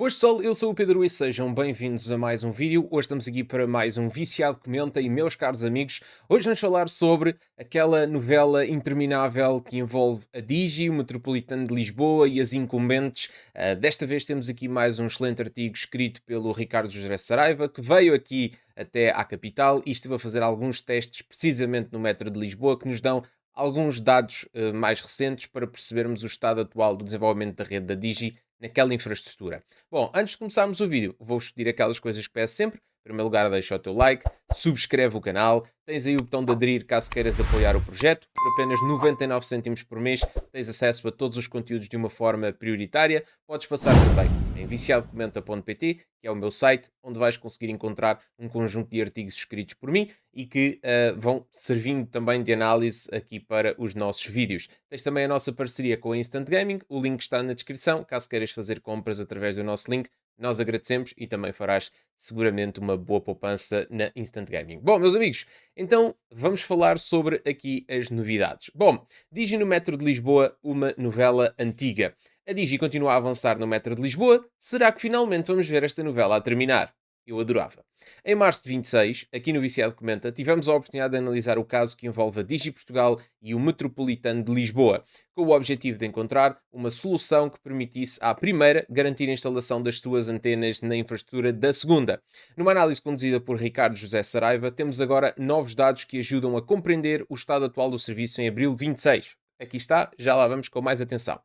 Boas pessoal, eu sou o Pedro e sejam bem-vindos a mais um vídeo. Hoje estamos aqui para mais um Viciado Comenta e meus caros amigos, hoje vamos falar sobre aquela novela interminável que envolve a Digi, o Metropolitano de Lisboa e as incumbentes. Desta vez temos aqui mais um excelente artigo escrito pelo Ricardo José Saraiva, que veio aqui até à capital e esteve a fazer alguns testes precisamente no metro de Lisboa que nos dão alguns dados mais recentes para percebermos o estado atual do desenvolvimento da rede da Digi naquela infraestrutura. Bom, antes de começarmos o vídeo, vou-vos pedir aquelas coisas que peço sempre. Em primeiro lugar, deixa o teu like, subscreve o canal, tens aí o botão de aderir caso queiras apoiar o projeto. Por apenas 99 cêntimos por mês tens acesso a todos os conteúdos de uma forma prioritária. Podes passar também em viciadocomenta.pt, que é o meu site, onde vais conseguir encontrar um conjunto de artigos escritos por mim e que vão servindo também de análise aqui para os nossos vídeos. Tens também a nossa parceria com a Instant Gaming, o link está na descrição, caso queiras fazer compras através do nosso link, nós agradecemos e também farás seguramente uma boa poupança na Instant Gaming. Bom, meus amigos, então vamos falar sobre aqui as novidades. Bom, Digi no Metro de Lisboa, uma novela antiga. A Digi continua a avançar no Metro de Lisboa. Será que finalmente vamos ver esta novela a terminar? Eu adorava. Em março de 26, aqui no Viciado Comenta, tivemos a oportunidade de analisar o caso que envolve a Digi Portugal e o Metropolitano de Lisboa, com o objetivo de encontrar uma solução que permitisse à primeira garantir a instalação das suas antenas na infraestrutura da segunda. Numa análise conduzida por Ricardo José Saraiva, temos agora novos dados que ajudam a compreender o estado atual do serviço em abril de 26. Aqui está, já lá vamos com mais atenção.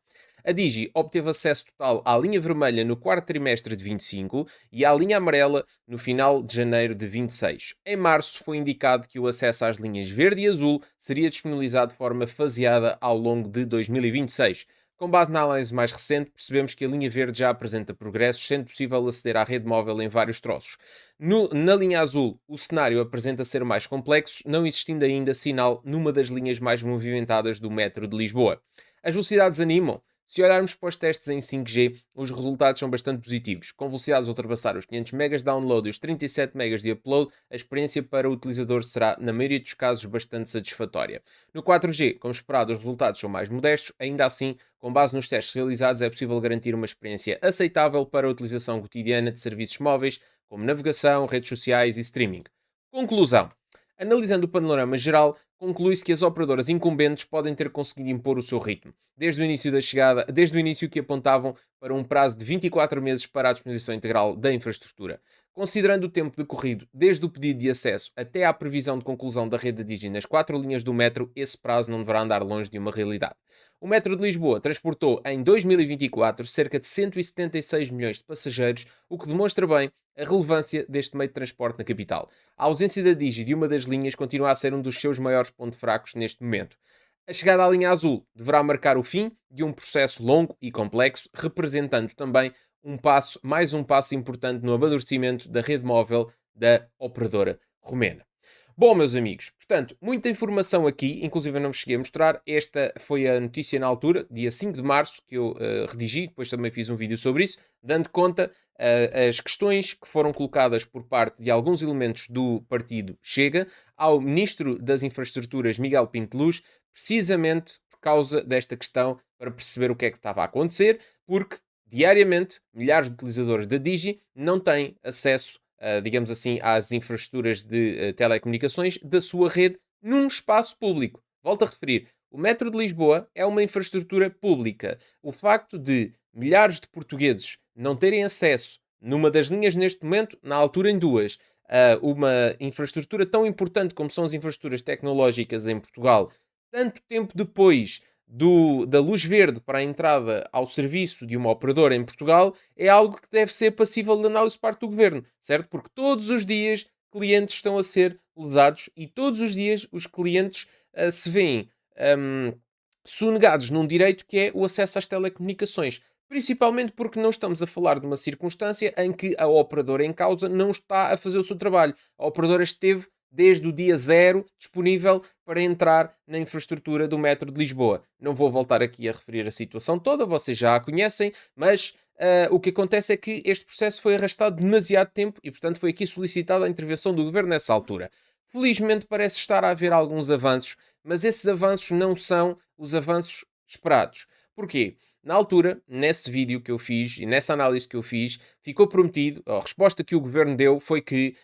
A Digi obteve acesso total à linha vermelha no quarto trimestre de 25 e à linha amarela no final de janeiro de 26. Em março foi indicado que o acesso às linhas verde e azul seria disponibilizado de forma faseada ao longo de 2026. Com base na análise mais recente, percebemos que a linha verde já apresenta progressos, sendo possível aceder à rede móvel em vários troços. Na linha azul, o cenário apresenta ser mais complexo, não existindo ainda sinal numa das linhas mais movimentadas do metro de Lisboa. As velocidades animam. Se olharmos para os testes em 5G, os resultados são bastante positivos. Com velocidades a ultrapassar os 500 MB de download e os 37 MB de upload, a experiência para o utilizador será, na maioria dos casos, bastante satisfatória. No 4G, como esperado, os resultados são mais modestos, ainda assim, com base nos testes realizados, é possível garantir uma experiência aceitável para a utilização cotidiana de serviços móveis, como navegação, redes sociais e streaming. Conclusão. Analisando o panorama geral, conclui-se que as operadoras incumbentes podem ter conseguido impor o seu ritmo, desde o início que apontavam para um prazo de 24 meses para a disponibilização integral da infraestrutura. Considerando o tempo decorrido desde o pedido de acesso até à previsão de conclusão da rede da Digi nas 4 linhas do metro, esse prazo não deverá andar longe de uma realidade. O metro de Lisboa transportou em 2024 cerca de 176 milhões de passageiros, o que demonstra bem a relevância deste meio de transporte na capital. A ausência da Digi de uma das linhas continua a ser um dos seus maiores pontos fracos neste momento. A chegada à linha azul deverá marcar o fim de um processo longo e complexo, representando também mais um passo importante no amadurecimento da rede móvel da operadora romena. Bom, meus amigos, portanto, muita informação aqui, inclusive eu não vos cheguei a mostrar. Esta foi a notícia na altura, dia 5 de março, que eu redigi, depois também fiz um vídeo sobre isso, dando conta as questões que foram colocadas por parte de alguns elementos do partido Chega ao Ministro das Infraestruturas, Miguel Pinto Luz, precisamente por causa desta questão, para perceber o que é que estava a acontecer, porque diariamente milhares de utilizadores da Digi não têm acesso, digamos assim, às infraestruturas de telecomunicações da sua rede num espaço público. Volto a referir, o metro de Lisboa é uma infraestrutura pública. O facto de milhares de portugueses não terem acesso numa das linhas neste momento, na altura em duas, a uma infraestrutura tão importante como são as infraestruturas tecnológicas em Portugal, tanto tempo depois da luz verde para a entrada ao serviço de uma operadora em Portugal, é algo que deve ser passível de análise por parte do governo, certo? Porque todos os dias clientes estão a ser lesados e todos os dias os clientes se veem sonegados num direito que é o acesso às telecomunicações. Principalmente porque não estamos a falar de uma circunstância em que a operadora em causa não está a fazer o seu trabalho. A operadora esteve desde o dia zero disponível para entrar na infraestrutura do metro de Lisboa. Não vou voltar aqui a referir a situação toda, vocês já a conhecem, mas o que acontece é que este processo foi arrastado demasiado tempo e, portanto, foi aqui solicitada a intervenção do governo nessa altura. Felizmente parece estar a haver alguns avanços, mas esses avanços não são os avanços esperados. Porquê? Na altura, nesse vídeo que eu fiz e nessa análise que eu fiz, ficou prometido, a resposta que o governo deu foi que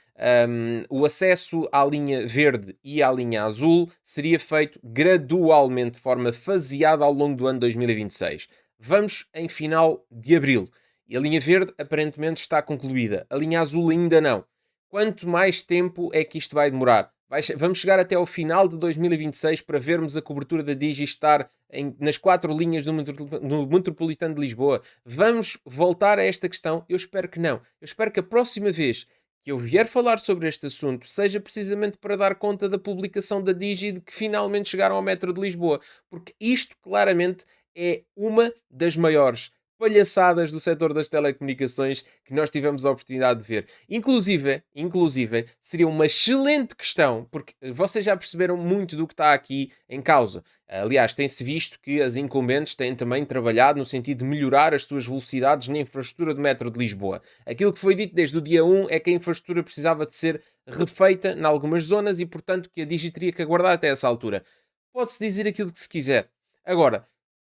o acesso à linha verde e à linha azul seria feito gradualmente, de forma faseada ao longo do ano 2026. Vamos em final de abril. E a linha verde aparentemente está concluída. A linha azul ainda não. Quanto mais tempo é que isto vai demorar? Vamos chegar até ao final de 2026 para vermos a cobertura da Digi estar nas 4 linhas no Metropolitano de Lisboa. Vamos voltar a esta questão? Eu espero que não. Eu espero que a próxima vez que eu vier falar sobre este assunto seja precisamente para dar conta da publicação da Digi de que finalmente chegaram ao metro de Lisboa. Porque isto claramente é uma das maiores palhaçadas do setor das telecomunicações que nós tivemos a oportunidade de ver. Inclusive, seria uma excelente questão, porque vocês já perceberam muito do que está aqui em causa. Aliás, tem-se visto que as incumbentes têm também trabalhado no sentido de melhorar as suas velocidades na infraestrutura do metro de Lisboa. Aquilo que foi dito desde o dia 1 é que a infraestrutura precisava de ser refeita em algumas zonas e, portanto, que a Digi teria que aguardar até essa altura. Pode-se dizer aquilo que se quiser. Agora,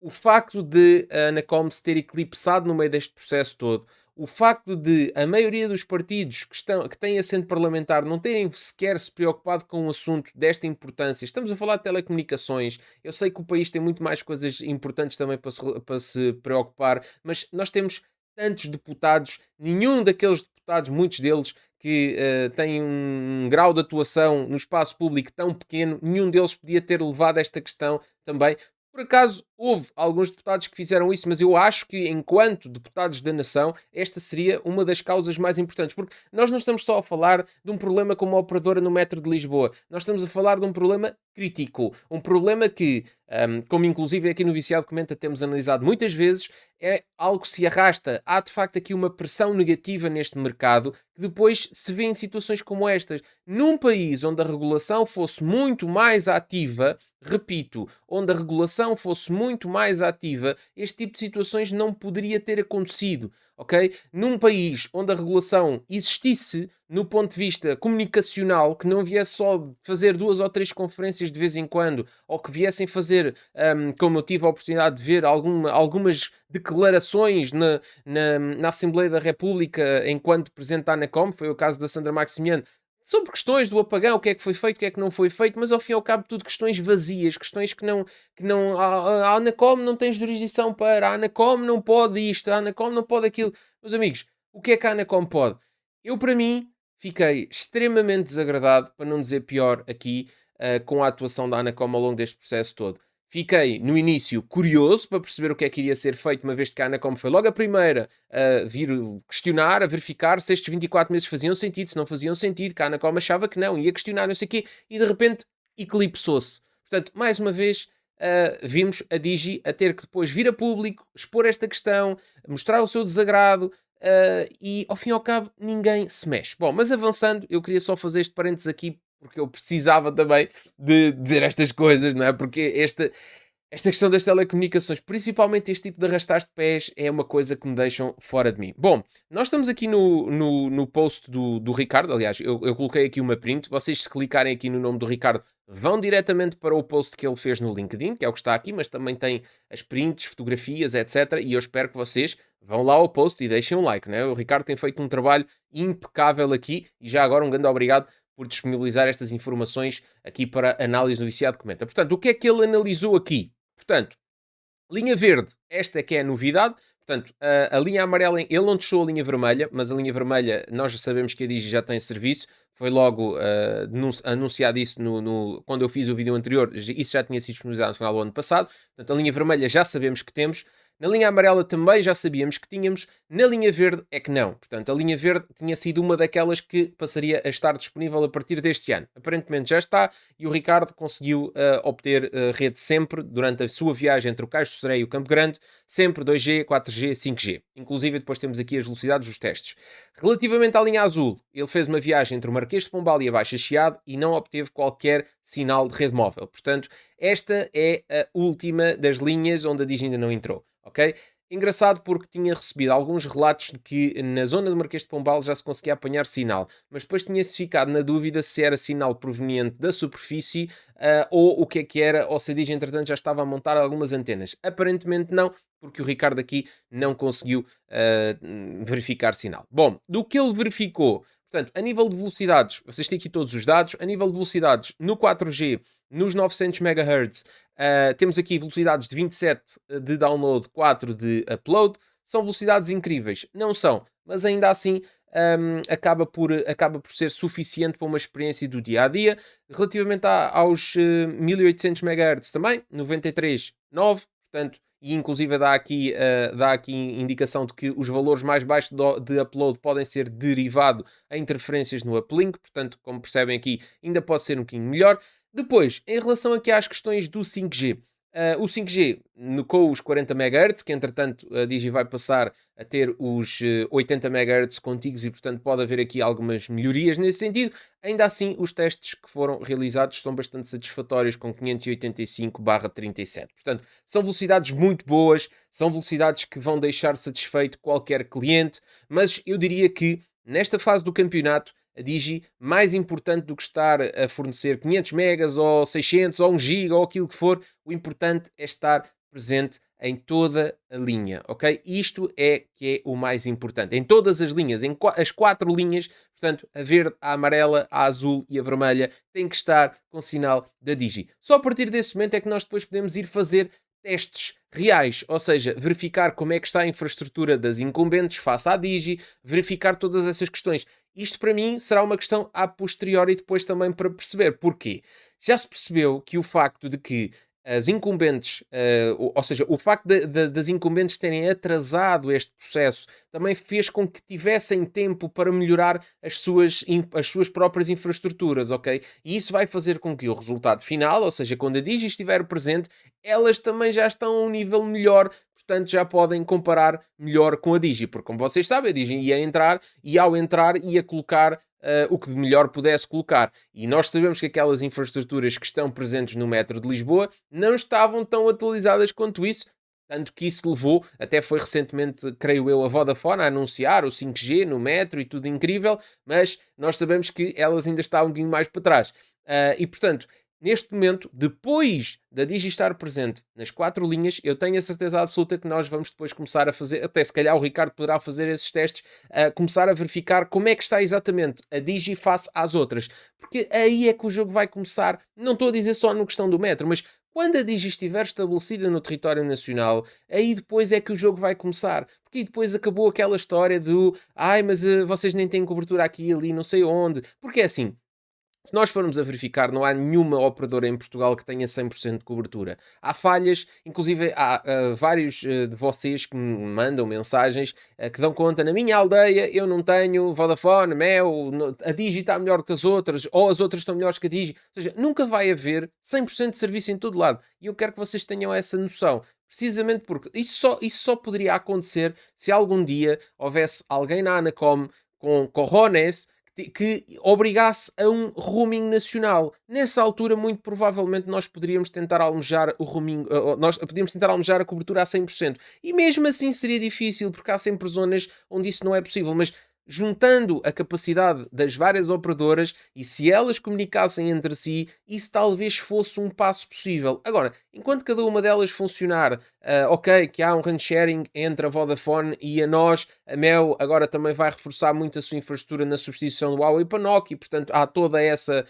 o facto de a Anacom se ter eclipsado no meio deste processo todo, o facto de a maioria dos partidos que têm assento parlamentar não terem sequer se preocupado com um assunto desta importância, estamos a falar de telecomunicações, eu sei que o país tem muito mais coisas importantes também para se preocupar, mas nós temos tantos deputados, nenhum daqueles deputados, muitos deles, que têm um grau de atuação no espaço público tão pequeno, nenhum deles podia ter levado esta questão também. Por acaso, houve alguns deputados que fizeram isso, mas eu acho que, enquanto deputados da nação, esta seria uma das causas mais importantes, porque nós não estamos só a falar de um problema como a operadora no metro de Lisboa, nós estamos a falar de um problema crítico, um problema que, como inclusive aqui no Viciado Comenta temos analisado muitas vezes, é algo que se arrasta. Há de facto aqui uma pressão negativa neste mercado que depois se vê em situações como estas. Num país onde a regulação fosse muito mais ativa, repito, onde a regulação fosse muito mais ativa, este tipo de situações não poderia ter acontecido, ok? Num país onde a regulação existisse no ponto de vista comunicacional, que não viesse só fazer 2 ou 3 conferências de vez em quando, ou que viessem fazer, como eu tive a oportunidade de ver, algumas declarações na Assembleia da República enquanto Presidente da Anacom, foi o caso da Sandra Maximiano, sobre questões do apagão, o que é que foi feito, o que é que não foi feito, mas ao fim e ao cabo tudo questões vazias, questões que não a Anacom não tem jurisdição para, a Anacom não pode isto, a Anacom não pode aquilo. Meus amigos, o que é que a Anacom pode? Eu, para mim, fiquei extremamente desagradado, para não dizer pior aqui, com a atuação da Anacom ao longo deste processo todo. Fiquei, no início, curioso para perceber o que é que iria ser feito, uma vez que a Anacom foi logo a primeira a vir questionar, a verificar se estes 24 meses faziam sentido, se não faziam sentido, que a Anacom achava que não, ia questionar, não sei o quê, e de repente eclipsou-se. Portanto, mais uma vez, vimos a Digi a ter que depois vir a público, expor esta questão, mostrar o seu desagrado, e ao fim e ao cabo ninguém se mexe. Bom, mas avançando, eu queria só fazer este parênteses aqui porque eu precisava também de dizer estas coisas, não é? Porque esta questão das telecomunicações, principalmente este tipo de arrastar de pés, é uma coisa que me deixam fora de mim. Bom, nós estamos aqui no post do Ricardo, aliás, eu coloquei aqui uma print, vocês se clicarem aqui no nome do Ricardo, vão diretamente para o post que ele fez no LinkedIn, que é o que está aqui, mas também tem as prints, fotografias, etc. E eu espero que vocês vão lá ao post e deixem um like, né? O Ricardo tem feito um trabalho impecável aqui e já agora um grande obrigado por disponibilizar estas informações aqui para análise no Viciado Comenta. Portanto, o que é que ele analisou aqui? Portanto, linha verde, esta é que é a novidade. Portanto, a linha amarela, ele não deixou a linha vermelha, mas a linha vermelha, nós já sabemos que a Digi já tem serviço. Foi logo anunciado isso quando eu fiz o vídeo anterior. Isso já tinha sido disponibilizado no final do ano passado. Portanto, a linha vermelha já sabemos que temos. Na linha amarela também já sabíamos que tínhamos. Na linha verde é que não. Portanto, a linha verde tinha sido uma daquelas que passaria a estar disponível a partir deste ano. Aparentemente já está e o Ricardo conseguiu obter rede sempre durante a sua viagem entre o Cais do Sodré e o Campo Grande, sempre 2G, 4G, 5G. Inclusive depois temos aqui as velocidades dos testes. Relativamente à linha azul, ele fez uma viagem entre o Marquês de Pombal e a Baixa Chiado e não obteve qualquer sinal de rede móvel. Portanto, esta é a última das linhas onde a Digi ainda não entrou. Ok? Engraçado porque tinha recebido alguns relatos de que na zona do Marquês de Pombal já se conseguia apanhar sinal, mas depois tinha-se ficado na dúvida se era sinal proveniente da superfície ou o que é que era, ou se a Digi entretanto já estava a montar algumas antenas. Aparentemente não, porque o Ricardo aqui não conseguiu verificar sinal. Bom, do que ele verificou, portanto, a nível de velocidades, vocês têm aqui todos os dados, a nível de velocidades no 4G, nos 900 MHz, temos aqui velocidades de 27 de download, 4 de upload, são velocidades incríveis, não são, mas ainda assim acaba por ser suficiente para uma experiência do dia a dia. Relativamente aos 1800 MHz também, 93.9, portanto, e inclusive dá aqui indicação de que os valores mais baixos de upload podem ser derivado a interferências no uplink, portanto, como percebem aqui, ainda pode ser um bocadinho melhor. Depois, em relação aqui às questões do 5G, o 5G com os 40 MHz, que entretanto a Digi vai passar a ter os 80 MHz contíguos e portanto pode haver aqui algumas melhorias nesse sentido. Ainda assim, os testes que foram realizados são bastante satisfatórios com 585/37. Portanto, são velocidades muito boas, são velocidades que vão deixar satisfeito qualquer cliente, mas eu diria que nesta fase do campeonato a Digi, mais importante do que estar a fornecer 500 megas ou 600 ou 1 giga ou aquilo que for, o importante é estar presente em toda a linha, ok? Isto é que é o mais importante. Em todas as linhas, as 4 linhas, portanto, a verde, a amarela, a azul e a vermelha, tem que estar com sinal da Digi. Só a partir desse momento é que nós depois podemos ir fazer testes reais, ou seja, verificar como é que está a infraestrutura das incumbentes face à Digi, verificar todas essas questões. Isto para mim será uma questão a posteriori depois também para perceber. Porquê? Já se percebeu que o facto de que as incumbentes, ou seja, o facto das incumbentes terem atrasado este processo também fez com que tivessem tempo para melhorar as suas próprias infraestruturas, ok? E isso vai fazer com que o resultado final, ou seja, quando a Digi estiver presente, elas também já estão a um nível melhor, portanto já podem comparar melhor com a Digi, porque como vocês sabem, a Digi ia entrar e ao entrar ia colocar o que de melhor pudesse colocar. E nós sabemos que aquelas infraestruturas que estão presentes no metro de Lisboa não estavam tão atualizadas quanto isso, tanto que isso levou, até foi recentemente, creio eu, a Vodafone a anunciar o 5G no metro e tudo incrível, mas nós sabemos que elas ainda estavam um bocadinho mais para trás. E portanto, neste momento, depois da Digi estar presente nas 4 linhas, eu tenho a certeza absoluta que nós vamos depois começar a fazer, até se calhar o Ricardo poderá fazer esses testes, começar a verificar como é que está exatamente a Digi face às outras. Porque aí é que o jogo vai começar, não estou a dizer só no questão do metro, mas quando a Digi estiver estabelecida no território nacional, aí depois é que o jogo vai começar. Porque aí depois acabou aquela história do mas vocês nem têm cobertura aqui e ali, não sei onde. Porque é assim, se nós formos a verificar, não há nenhuma operadora em Portugal que tenha 100% de cobertura. Há falhas, inclusive há vários de vocês que me mandam mensagens que dão conta, na minha aldeia eu não tenho Vodafone, Mel, a Digi está melhor que as outras, ou as outras estão melhores que a Digi. Ou seja, nunca vai haver 100% de serviço em todo lado. E eu quero que vocês tenham essa noção. Precisamente porque isso só poderia acontecer se algum dia houvesse alguém na Anacom com cojones que obrigasse a um roaming nacional. Nessa altura, muito provavelmente, nós poderíamos tentar almejar o roaming, nós podíamos tentar almejar a cobertura a 100%. E mesmo assim seria difícil, porque há sempre zonas onde isso não é possível. Mas juntando a capacidade das várias operadoras e se elas comunicassem entre si, isso talvez fosse um passo possível. Agora, enquanto cada uma delas funcionar, ok, que há um run sharing entre a Vodafone e a nós, a Mel agora também vai reforçar muito a sua infraestrutura na substituição do Huawei para Nokia, e portanto há toda essa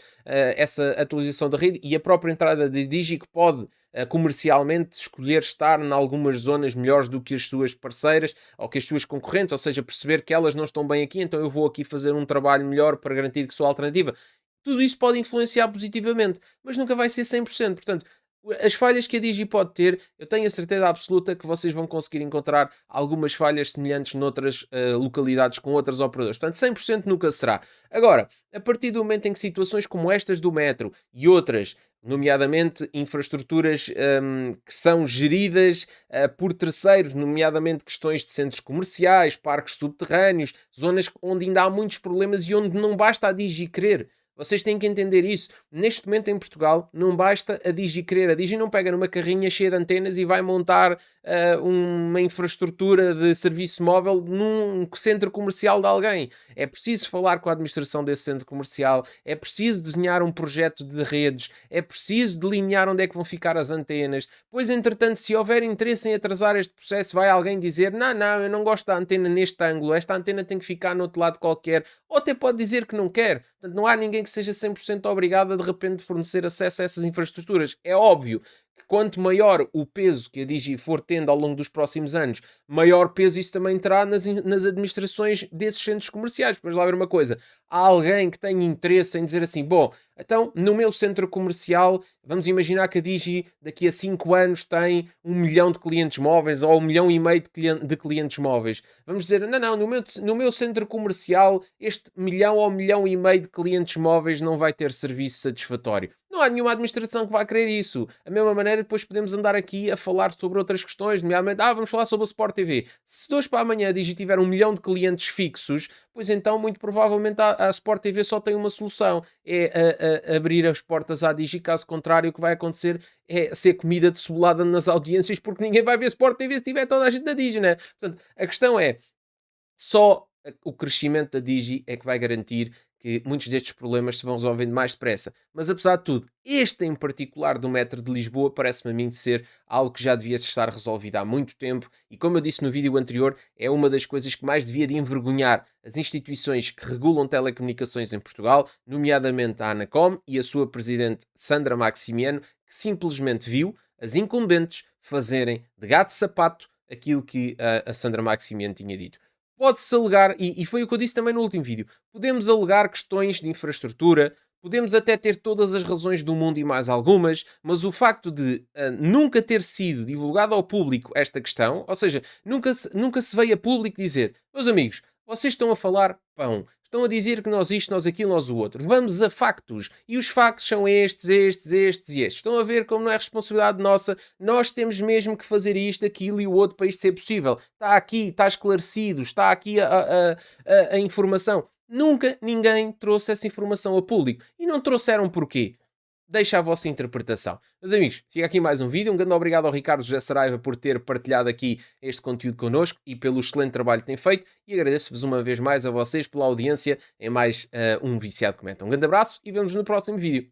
atualização da rede e a própria entrada da Digi que pode comercialmente escolher estar em algumas zonas melhores do que as suas parceiras ou que as suas concorrentes, ou seja, perceber que elas não estão bem aqui, então eu vou aqui fazer um trabalho melhor para garantir que sou alternativa. Tudo isso pode influenciar positivamente, mas nunca vai ser 100%. Portanto, as falhas que a Digi pode ter, eu tenho a certeza absoluta que vocês vão conseguir encontrar algumas falhas semelhantes noutras localidades com outras operadoras. Portanto, 100% nunca será. Agora, a partir do momento em que situações como estas do metro e outras, nomeadamente infraestruturas que são geridas por terceiros, nomeadamente questões de centros comerciais, parques subterrâneos, zonas onde ainda há muitos problemas e onde não basta a Digi querer. Vocês têm que entender isso. Neste momento em Portugal não basta a Digi querer. A Digi não pega numa carrinha cheia de antenas e vai montar uma infraestrutura de serviço móvel num centro comercial de alguém. É preciso falar com a administração desse centro comercial, é preciso desenhar um projeto de redes, é preciso delinear onde é que vão ficar as antenas. Pois, entretanto, se houver interesse em atrasar este processo, vai alguém dizer: não, não, eu não gosto da antena neste ângulo, esta antena tem que ficar no outro lado qualquer, ou até pode dizer que não quer. Portanto, não há ninguém que seja 100% obrigado a de repente fornecer acesso a essas infraestruturas. É óbvio que quanto maior o peso que a Digi for tendo ao longo dos próximos anos, maior peso isso também terá nas administrações desses centros comerciais. Vamos lá ver uma coisa: há alguém que tenha interesse em dizer assim, bom, então no meu centro comercial, vamos imaginar que a Digi daqui a 5 anos tem 1 milhão de clientes móveis ou 1,5 milhão de clientes móveis. Vamos dizer, não, não, no meu centro comercial este 1 milhão ou 1,5 milhão de clientes móveis não vai ter serviço satisfatório. Não há nenhuma administração que vá querer isso. Da mesma maneira, depois podemos andar aqui a falar sobre outras questões, nomeadamente, vamos falar sobre a Sport TV. Se de hoje para amanhã a Digi tiver 1 milhão de clientes fixos, pois então, muito provavelmente, a Sport TV só tem uma solução: é abrir as portas à Digi. Caso contrário, o que vai acontecer é ser comida de cebolada nas audiências, porque ninguém vai ver Sport TV se tiver toda a gente na Digi, né? Portanto, a questão é, só o crescimento da Digi é que vai garantir que muitos destes problemas se vão resolvendo mais depressa. Mas apesar de tudo, este em particular do metro de Lisboa parece-me a mim ser algo que já devia estar resolvido há muito tempo, e como eu disse no vídeo anterior, é uma das coisas que mais devia de envergonhar as instituições que regulam telecomunicações em Portugal, nomeadamente a Anacom e a sua presidente Sandra Maximiano, que simplesmente viu as incumbentes fazerem de gato-sapato aquilo que a Sandra Maximiano tinha dito. Pode-se alegar, e foi o que eu disse também no último vídeo, podemos alegar questões de infraestrutura, podemos até ter todas as razões do mundo e mais algumas, mas o facto de nunca ter sido divulgado ao público esta questão, ou seja, nunca se veio a público dizer: meus amigos, vocês estão a falar pão, estão a dizer que nós isto, nós aquilo, nós o outro. Vamos a factos. E os factos são estes, estes, estes e estes. Estão a ver como não é responsabilidade nossa. Nós temos mesmo que fazer isto, aquilo e o outro para isto ser possível. Está aqui, está esclarecido, está aqui a informação. Nunca ninguém trouxe essa informação ao público. E não trouxeram porquê? Deixa a vossa interpretação. Meus amigos, fica aqui mais um vídeo. Um grande obrigado ao Ricardo José Saraiva por ter partilhado aqui este conteúdo connosco e pelo excelente trabalho que tem feito. E agradeço-vos uma vez mais a vocês pela audiência em mais um Viciado Comenta. Um grande abraço e vemos no próximo vídeo.